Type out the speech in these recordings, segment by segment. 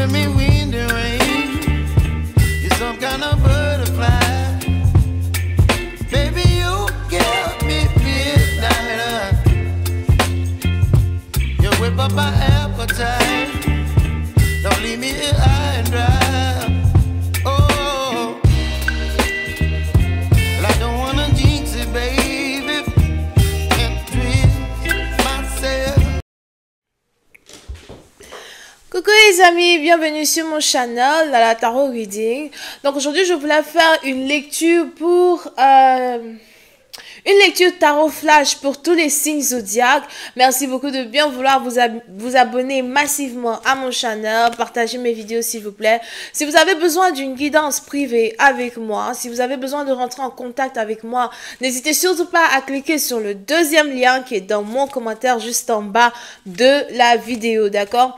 giving me wind and rain. You're some kind of butterfly. Baby, you give me midnight. You whip up my appetite. Don't leave me here high and dry. Oh, well, I don't wanna jinx it, baby, and twist myself. Coucou les amis, bienvenue sur mon channel, dans la Tarot Reading. Donc aujourd'hui je voulais faire une lecture pour... une lecture tarot flash pour tous les signes zodiaques. Merci beaucoup de bien vouloir vous abonner massivement à mon channel. Partagez mes vidéos s'il vous plaît. Si vous avez besoin d'une guidance privée avec moi, si vous avez besoin de rentrer en contact avec moi, n'hésitez surtout pas à cliquer sur le deuxième lien qui est dans mon commentaire juste en bas de la vidéo, d'accord?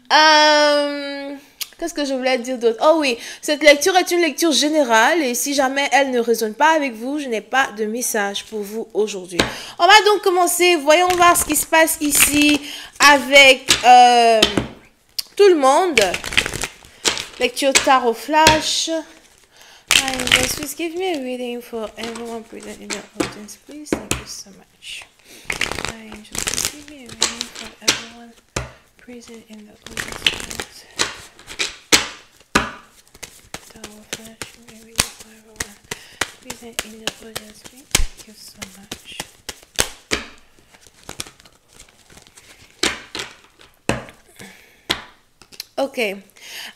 Qu'est-ce que je voulais dire d'autre? Oh oui, cette lecture est une lecture générale et si jamais elle ne résonne pas avec vous, je n'ai pas de message pour vous aujourd'hui. On va donc commencer. Voyons voir ce qui se passe ici avec tout le monde. Lecture tarot flash. Please give me a reading for everyone present in the audience, please. Thank you so much. Just give me a reading for everyone present in the audience, please. Thank you so much. Ok.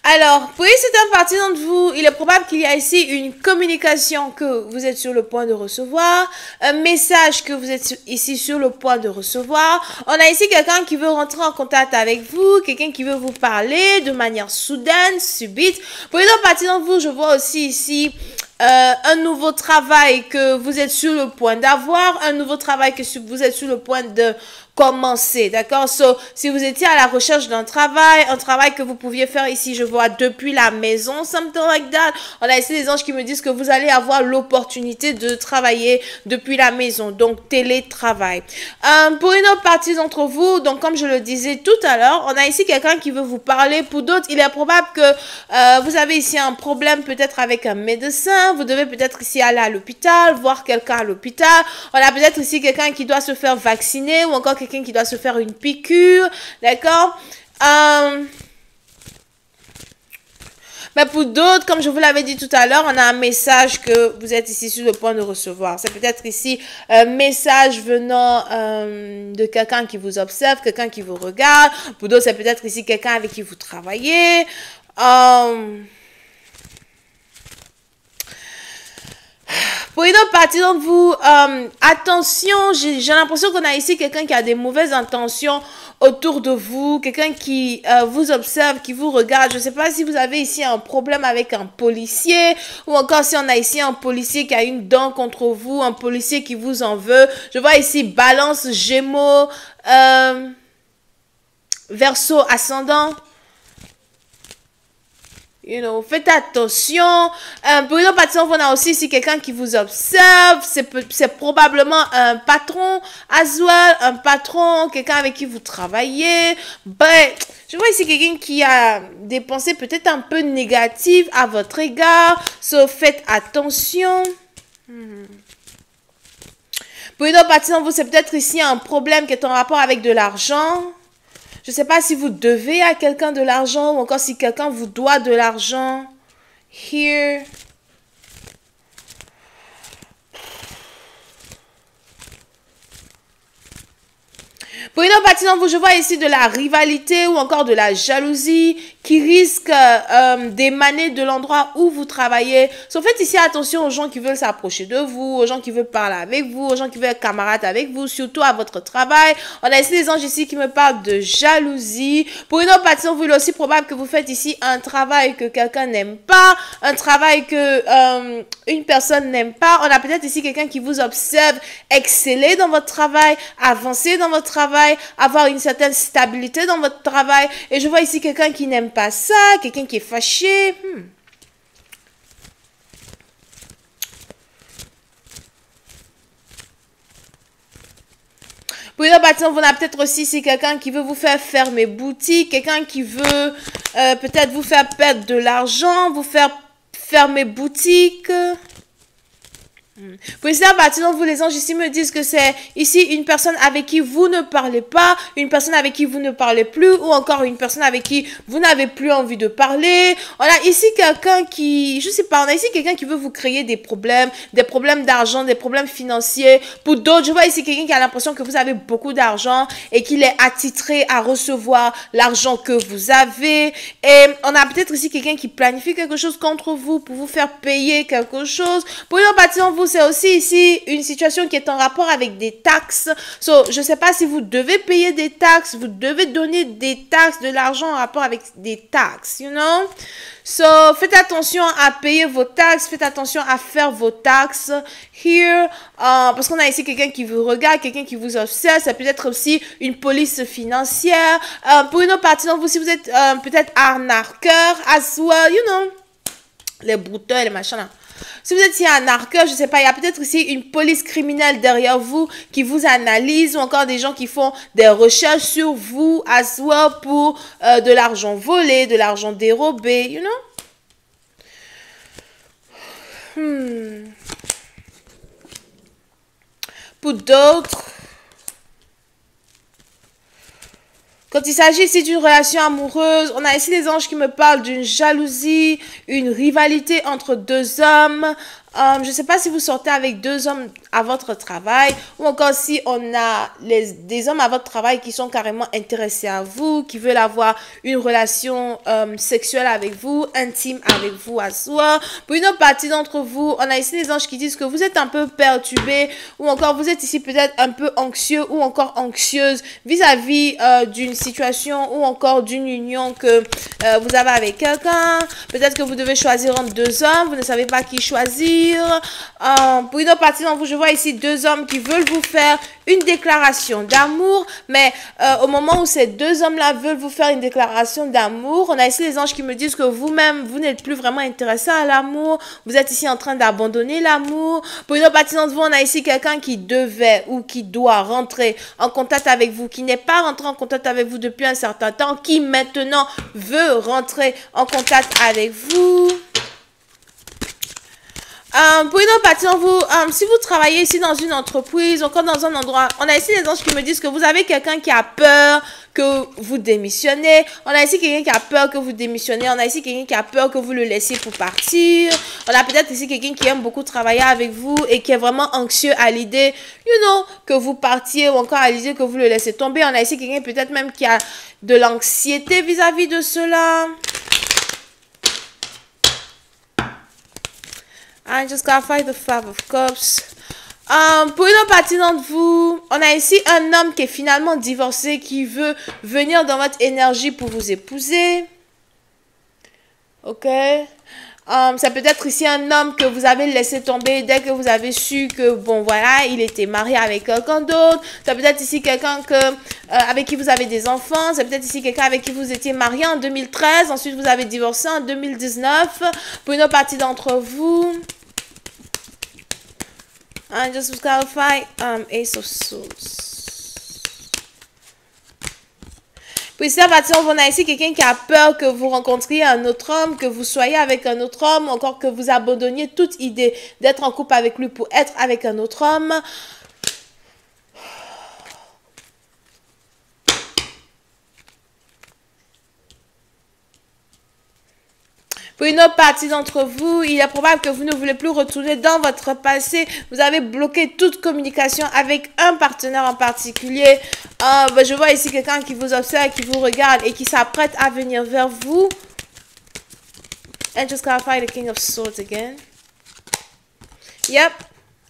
Alors, pour une certaine partie d'entre vous, il est probable qu'il y a ici une communication que vous êtes sur le point de recevoir, un message que vous êtes ici sur le point de recevoir. On a ici quelqu'un qui veut rentrer en contact avec vous, quelqu'un qui veut vous parler de manière soudaine, subite. Pour une autre partie d'entre vous, je vois aussi ici un nouveau travail que vous êtes sur le point d'avoir, un nouveau travail que vous êtes sur le point de commencer, d'accord? So, si vous étiez à la recherche d'un travail, un travail que vous pouviez faire ici, je vois depuis la maison, something like that. On a ici des anges qui me disent que vous allez avoir l'opportunité de travailler depuis la maison, donc télétravail. Pour une autre partie d'entre vous, donc comme je le disais tout à l'heure, on a ici quelqu'un qui veut vous parler. Pour d'autres, il est probable que vous avez ici un problème peut-être avec un médecin. Vous devez peut-être ici aller à l'hôpital, voir quelqu'un à l'hôpital. On a peut-être ici quelqu'un qui doit se faire vacciner ou encore quelqu'un qui doit se faire une piqûre, d'accord? Mais pour d'autres, comme je vous l'avais dit tout à l'heure, on a un message que vous êtes ici sur le point de recevoir. C'est peut-être ici un message venant de quelqu'un qui vous observe, quelqu'un qui vous regarde. Pour d'autres, c'est peut-être ici quelqu'un avec qui vous travaillez. Pour une autre partie d'entre vous, attention, j'ai l'impression qu'on a ici quelqu'un qui a des mauvaises intentions autour de vous, quelqu'un qui vous observe, qui vous regarde. Je ne sais pas si vous avez ici un problème avec un policier ou encore si on a ici un policier qui a une dent contre vous, un policier qui vous en veut. Je vois ici Balance, Gémeaux, Verseau, Ascendant. You know, faites attention. Pour une autre partie, on a aussi ici quelqu'un qui vous observe. C'est probablement un patron as well, un patron, quelqu'un avec qui vous travaillez. Je vois ici quelqu'un qui a des pensées peut-être un peu négatives à votre égard. So, faites attention. Pour une autre partie d'entre vous, c'est peut-être ici un problème qui est en rapport avec de l'argent. Je ne sais pas si vous devez à quelqu'un de l'argent ou encore si quelqu'un vous doit de l'argent. Here. Pour une autre partie d'entre vous, je vois ici de la rivalité ou encore de la jalousie qui risque d'émaner de l'endroit où vous travaillez. So, faites ici attention aux gens qui veulent s'approcher de vous, aux gens qui veulent parler avec vous, aux gens qui veulent être camarades avec vous, surtout à votre travail. On a ici des anges ici qui me parlent de jalousie. Pour une autre partie d'entre vous, il est aussi probable que vous faites ici un travail que quelqu'un n'aime pas, un travail que une personne n'aime pas. On a peut-être ici quelqu'un qui vous observe exceller dans votre travail, avancer dans votre travail, avoir une certaine stabilité dans votre travail. Et je vois ici quelqu'un qui n'aime pas ça, quelqu'un qui est fâché. Pour Pour une autre partie, on a peut-être aussi, c'est quelqu'un qui veut vous faire fermer boutique, quelqu'un qui veut peut-être vous faire perdre de l'argent, vous faire fermer boutique. Pour ici, à partir de vous, les anges ici me disent que c'est ici une personne avec qui vous ne parlez pas, une personne avec qui vous ne parlez plus, ou encore une personne avec qui vous n'avez plus envie de parler. On a ici quelqu'un qui, je sais pas, on a ici quelqu'un qui veut vous créer des problèmes d'argent, des problèmes financiers. Pour d'autres, je vois ici quelqu'un qui a l'impression que vous avez beaucoup d'argent et qu'il est attitré à recevoir l'argent que vous avez. Et on a peut-être ici quelqu'un qui planifie quelque chose contre vous pour vous faire payer quelque chose. Pour une autre partie de vous, c'est aussi ici une situation qui est en rapport avec des taxes. Je ne sais pas si vous devez payer des taxes, vous devez donner des taxes, de l'argent en rapport avec des taxes, you know. Faites attention à payer vos taxes, faites attention à faire vos taxes here, parce qu'on a ici quelqu'un qui vous regarde, quelqu'un qui vous observe. Ça peut être aussi une police financière. Pour une autre partie d'entre vous, si vous êtes peut-être arnaqueur, as well, you know, les brouteurs, les machins là. Si vous êtes ici un arnaqueur, je sais pas, il y a peut-être ici une police criminelle derrière vous qui vous analyse, ou encore des gens qui font des recherches sur vous as well pour de l'argent volé, de l'argent dérobé, you know. Pour d'autres, quand il s'agit ici d'une relation amoureuse, on a ici des anges qui me parlent d'une jalousie, une rivalité entre deux hommes. Je ne sais pas si vous sortez avec deux hommes à votre travail, ou encore si on a des hommes à votre travail qui sont carrément intéressés à vous, qui veulent avoir une relation sexuelle avec vous, intime avec vous à soi. Pour une autre partie d'entre vous, on a ici des anges qui disent que vous êtes un peu perturbé, ou encore vous êtes ici peut-être un peu anxieux ou encore anxieuse vis-à-vis d'une situation ou encore d'une union que vous avez avec quelqu'un. Peut-être que vous devez choisir entre deux hommes, vous ne savez pas qui choisir. Pour une autre partie d'entre vous, je vois ici deux hommes qui veulent vous faire une déclaration d'amour, mais au moment où ces deux hommes-là veulent vous faire une déclaration d'amour, on a ici les anges qui me disent que vous-même, vous n'êtes plus vraiment intéressé à l'amour, vous êtes ici en train d'abandonner l'amour. Pour une autre partie d'entre vous, on a ici quelqu'un qui devait ou qui doit rentrer en contact avec vous, qui n'est pas rentré en contact avec vous depuis un certain temps, qui maintenant veut rentrer en contact avec vous. Pour une autre partie d'entre vous, si vous travaillez ici dans une entreprise, encore dans un endroit, on a ici des anges qui me disent que vous avez quelqu'un qui a peur que vous démissionnez. On a ici quelqu'un qui a peur que vous démissionnez. On a ici quelqu'un qui a peur que vous le laissiez pour partir. On a peut-être ici quelqu'un qui aime beaucoup travailler avec vous et qui est vraiment anxieux à l'idée, you know, que vous partiez, ou encore à l'idée que vous le laissez tomber. On a ici quelqu'un peut-être même qui a de l'anxiété vis-à-vis de cela. I just gotta fight the Five of Cups. Pour une autre partie d'entre vous, on a ici un homme qui est finalement divorcé, qui veut venir dans votre énergie pour vous épouser. Ok? Ça peut être ici un homme que vous avez laissé tomber dès que vous avez su que, bon, voilà, il était marié avec quelqu'un d'autre. Ça peut être ici quelqu'un avec qui vous avez des enfants. Ça peut être ici quelqu'un avec qui vous étiez marié en 2013. Ensuite, vous avez divorcé en 2019. Pour une autre partie d'entre vous, I just gotta fight Ace of Swords. Puis ici, à partir on a ici quelqu'un qui a peur que vous rencontriez un autre homme, que vous soyez avec un autre homme, encore que vous abandonniez toute idée d'être en couple avec lui pour être avec un autre homme. Pour une autre partie d'entre vous, il est probable que vous ne voulez plus retourner dans votre passé. Vous avez bloqué toute communication avec un partenaire en particulier. Je vois ici quelqu'un qui vous observe, qui vous regarde et qui s'apprête à venir vers vous. And just gotta fight the King of Swords again. Yep.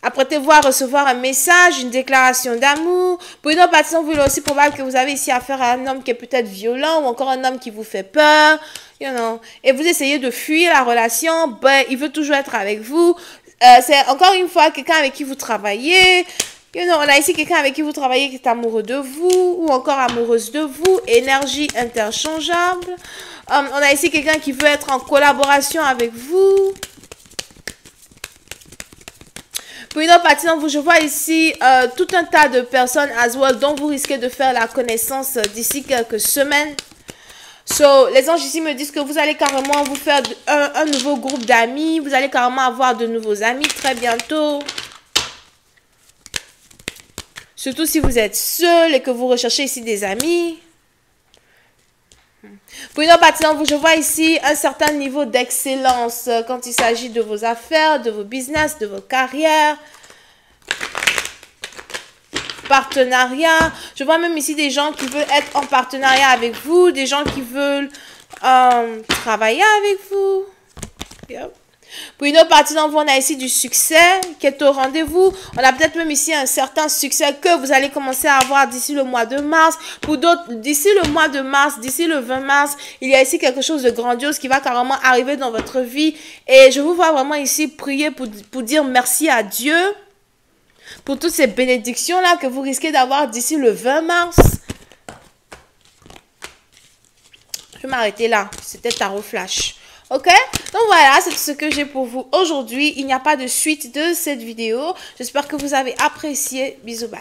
Apprêtez-vous à recevoir un message, une déclaration d'amour. Pour une autre partie, vous, il est aussi probable que vous avez ici affaire à un homme qui est peut-être violent ou encore un homme qui vous fait peur. You know. Et vous essayez de fuir la relation, il veut toujours être avec vous. C'est encore une fois quelqu'un avec qui vous travaillez. You know, on a ici quelqu'un avec qui vous travaillez qui est amoureux de vous ou encore amoureuse de vous. Énergie interchangeable. On a ici quelqu'un qui veut être en collaboration avec vous. Pour une autre partie d'entre vous, je vois ici tout un tas de personnes as well dont vous risquez de faire la connaissance d'ici quelques semaines. So, les anges ici me disent que vous allez carrément vous faire un nouveau groupe d'amis. Vous allez carrément avoir de nouveaux amis très bientôt. Surtout si vous êtes seul et que vous recherchez ici des amis. Pour une autre partie d'entre vous, je vois ici un certain niveau d'excellence quand il s'agit de vos affaires, de vos business, de vos carrières. Partenariat. Je vois même ici des gens qui veulent être en partenariat avec vous, des gens qui veulent travailler avec vous. Yep. Pour une autre partie d'entre vous, on a ici du succès qui est au rendez-vous. On a peut-être même ici un certain succès que vous allez commencer à avoir d'ici le mois de mars. Pour d'autres, d'ici le mois de mars, d'ici le 20 mars, il y a ici quelque chose de grandiose qui va carrément arriver dans votre vie. Et je vous vois vraiment ici prier pour dire merci à Dieu pour toutes ces bénédictions-là que vous risquez d'avoir d'ici le 20 mars. Je vais m'arrêter là. C'était Tarot Flash. Ok, donc voilà, c'est tout ce que j'ai pour vous aujourd'hui. Il n'y a pas de suite de cette vidéo. J'espère que vous avez apprécié. Bisous, bye.